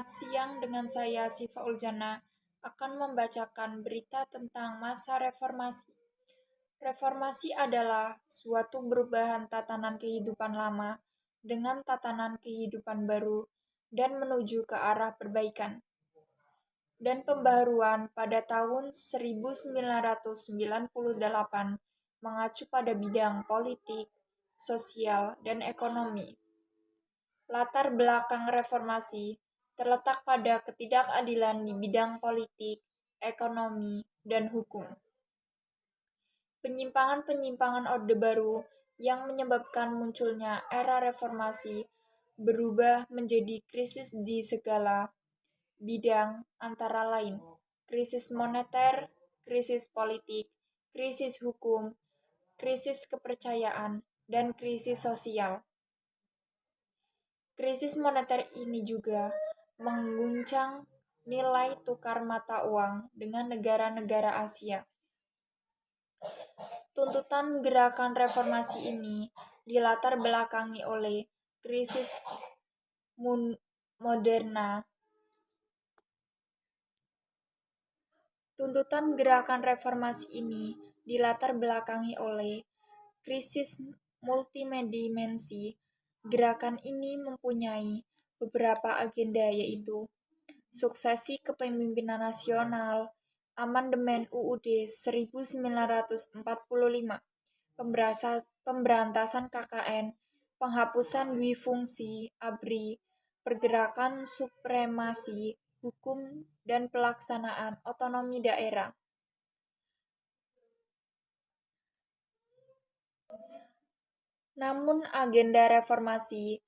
siang dengan saya Sifa Uljana akan membacakan berita tentang masa reformasi. Reformasi adalah suatu perubahan tatanan kehidupan lama dengan tatanan kehidupan baru dan menuju ke arah perbaikan dan pembaharuan pada tahun 1998 mengacu pada bidang politik, sosial, dan ekonomi. Latar belakang reformasi terletak pada ketidakadilan di bidang politik, ekonomi, dan hukum. Penyimpangan-penyimpangan Orde Baru yang menyebabkan munculnya era reformasi berubah menjadi krisis di segala bidang antara lain krisis moneter, krisis politik, krisis hukum, krisis kepercayaan, dan krisis sosial. Krisis moneter ini juga mengguncang nilai tukar mata uang dengan negara-negara Asia. Tuntutan gerakan reformasi ini dilatar belakangi oleh krisis moderna. Tuntutan gerakan reformasi ini dilatar belakangi oleh krisis multidimensi. Gerakan ini mempunyai beberapa agenda yaitu suksesi kepemimpinan nasional, amandemen UUD 1945, pemberantasan KKN, penghapusan dwifungsi ABRI, pergerakan supremasi hukum, dan pelaksanaan otonomi daerah. Namun agenda reformasi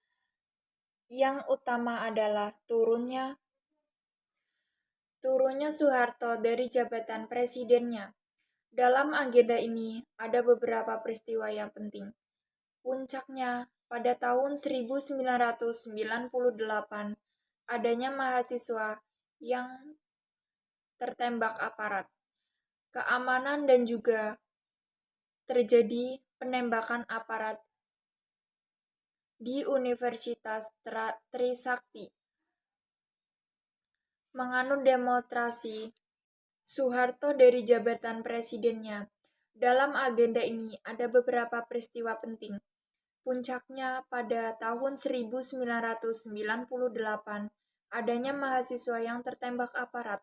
yang utama adalah turunnya Soeharto dari jabatan presidennya. Dalam agenda ini ada beberapa peristiwa yang penting. Puncaknya pada tahun 1998 adanya mahasiswa yang tertembak aparat keamanan dan juga terjadi penembakan aparat di Universitas Trisakti. Menganut demonstrasi Soeharto dari jabatan presidennya. Dalam agenda ini ada beberapa peristiwa penting. Puncaknya pada tahun 1998 adanya mahasiswa yang tertembak aparat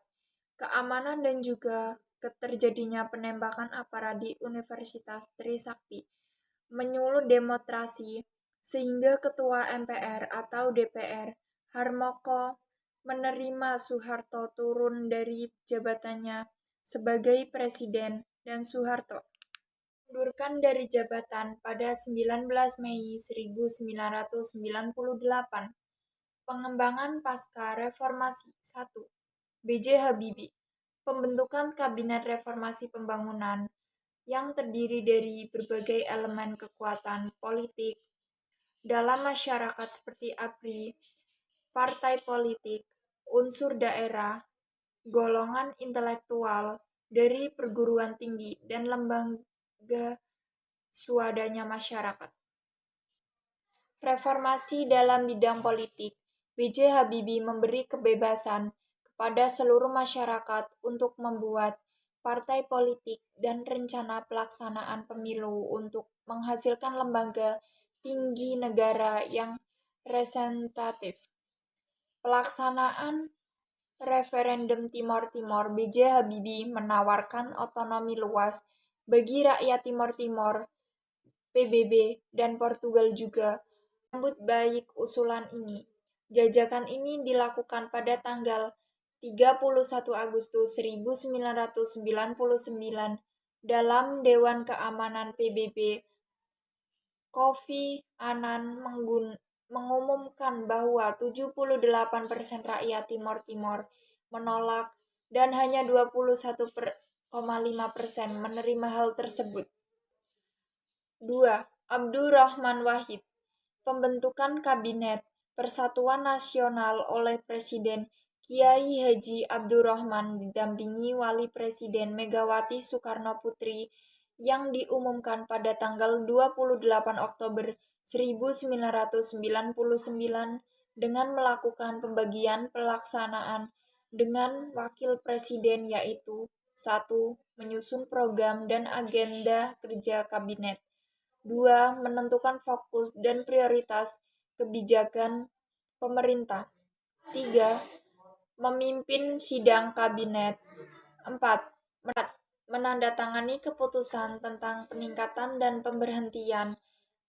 keamanan dan juga terjadinya penembakan aparat di Universitas Trisakti menyulut demonstrasi sehingga Ketua MPR atau DPR Harmoko menerima Soeharto turun dari jabatannya sebagai presiden dan Soeharto mundurkan dari jabatan pada 19 Mei 1998. Pengembangan pasca reformasi 1. B.J. Habibie. Pembentukan Kabinet Reformasi Pembangunan yang terdiri dari berbagai elemen kekuatan politik dalam masyarakat seperti ABRI, partai politik, unsur daerah, golongan intelektual dari perguruan tinggi dan lembaga swadaya masyarakat. Reformasi dalam bidang politik. B.J. Habibie memberi kebebasan kepada seluruh masyarakat untuk membuat partai politik dan rencana pelaksanaan pemilu untuk menghasilkan lembaga tinggi negara yang representatif. Pelaksanaan referendum Timor Timur. B.J. Habibie menawarkan otonomi luas bagi rakyat Timor Timur. PBB dan Portugal juga menyambut baik usulan ini. Jajakan ini dilakukan pada tanggal 31 Agustus 1999 dalam Dewan Keamanan PBB. Kofi Annan mengumumkan bahwa 78% rakyat Timor Timur menolak dan hanya 21,5% menerima hal tersebut. 2. Abdurrahman Wahid. Pembentukan Kabinet Persatuan Nasional oleh Presiden Kiai Haji Abdurrahman didampingi Wali Presiden Megawati Soekarno Putri yang diumumkan pada tanggal 28 Oktober 1999 dengan melakukan pembagian pelaksanaan dengan wakil presiden, yaitu 1. Menyusun program dan agenda kerja kabinet. 2. Menentukan fokus dan prioritas kebijakan pemerintah. 3. Memimpin sidang kabinet. 4. Menandatangani keputusan tentang peningkatan dan pemberhentian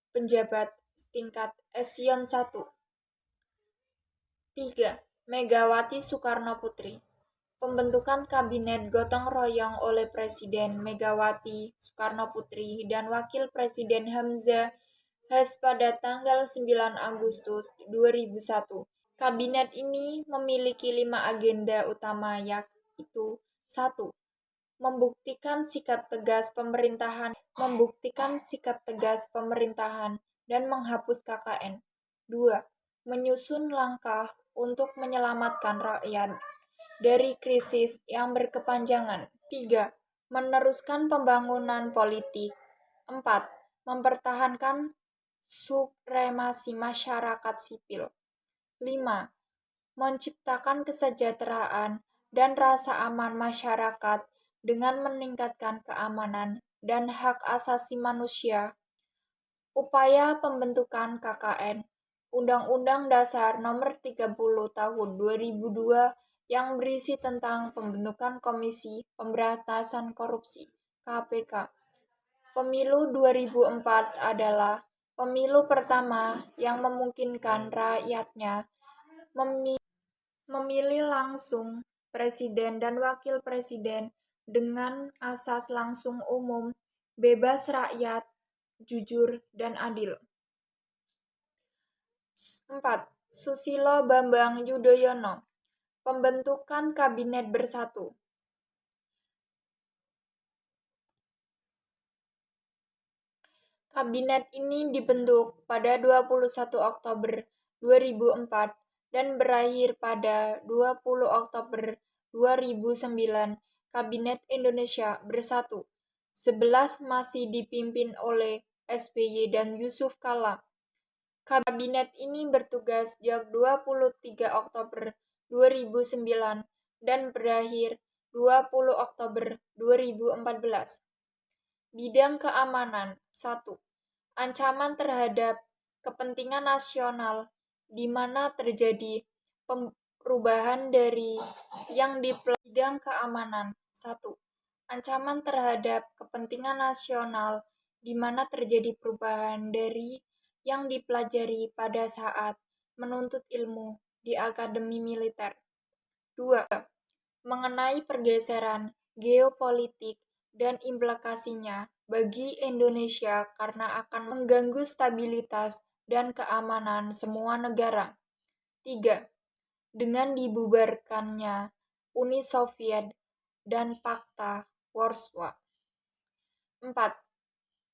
penjabat setingkat eselon 1. 3. Megawati Soekarno Putri. Pembentukan kabinet gotong royong oleh Presiden Megawati Soekarno Putri dan Wakil Presiden Hamzah Has pada tanggal 9 Agustus 2001. Kabinet ini memiliki 5 agenda utama, yaitu 1. Membuktikan sikap tegas pemerintahan dan menghapus KKN. 2. Menyusun langkah untuk menyelamatkan rakyat dari krisis yang berkepanjangan. 3. Meneruskan pembangunan politik. 4. Mempertahankan supremasi masyarakat sipil. 5. Menciptakan kesejahteraan dan rasa aman masyarakat dengan meningkatkan keamanan dan hak asasi manusia. Upaya pembentukan KKN. Undang-Undang Dasar Nomor 30 Tahun 2002 yang berisi tentang pembentukan Komisi Pemberantasan Korupsi (KPK). Pemilu 2004 adalah pemilu pertama yang memungkinkan rakyatnya memilih langsung presiden dan wakil presiden dengan asas langsung, umum, bebas rakyat, jujur, dan adil. 4. Susilo Bambang Yudhoyono. Pembentukan Kabinet Bersatu. Kabinet ini dibentuk pada 21 Oktober 2004 dan berakhir pada 20 Oktober 2009. Kabinet Indonesia Bersatu 11 masih dipimpin oleh SBY dan Yusuf Kala. Kabinet ini bertugas sejak 23 Oktober 2009 dan berakhir 20 Oktober 2014. Bidang keamanan. 1. Ancaman terhadap kepentingan nasional di mana terjadi perubahan dari yang di bidang keamanan. 1. Ancaman terhadap kepentingan nasional di mana terjadi perubahan dari yang dipelajari pada saat menuntut ilmu di akademi militer. 2. Mengenai pergeseran geopolitik dan implikasinya bagi Indonesia karena akan mengganggu stabilitas dan keamanan semua negara. 3. Dengan dibubarkannya Uni Soviet dan Pakta Warsawa. 4.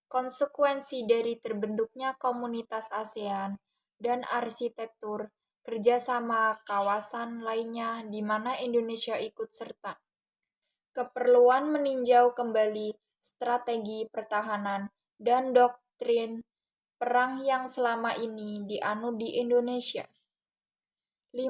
Konsekuensi dari terbentuknya komunitas ASEAN dan arsitektur kerjasama kawasan lainnya di mana Indonesia ikut serta. Keperluan meninjau kembali strategi pertahanan dan doktrin perang yang selama ini dianut di Indonesia. 5.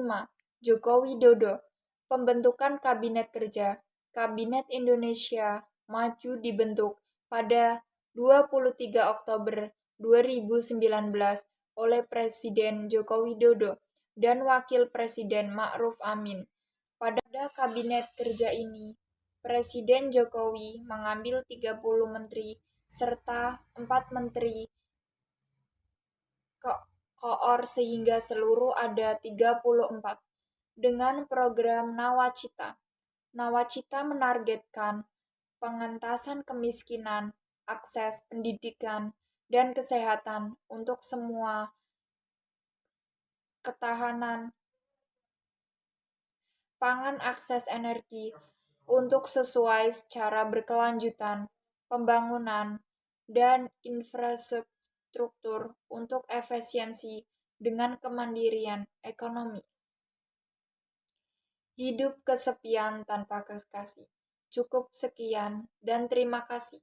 Joko Widodo. Pembentukan Kabinet Kerja. Kabinet Indonesia Maju dibentuk pada 23 Oktober 2019 oleh Presiden Joko Widodo dan Wakil Presiden Ma'ruf Amin. Pada Kabinet Kerja ini, Presiden Jokowi mengambil 30 menteri serta 4 menteri koor sehingga seluruh ada 34. Dengan program Nawacita. Nawacita menargetkan pengentasan kemiskinan, akses pendidikan, dan kesehatan untuk semua, ketahanan pangan, akses energi untuk sesuai secara berkelanjutan, pembangunan, dan infrastruktur untuk efisiensi dengan kemandirian ekonomi. Hidup kesepian tanpa kekasih. Cukup sekian dan terima kasih.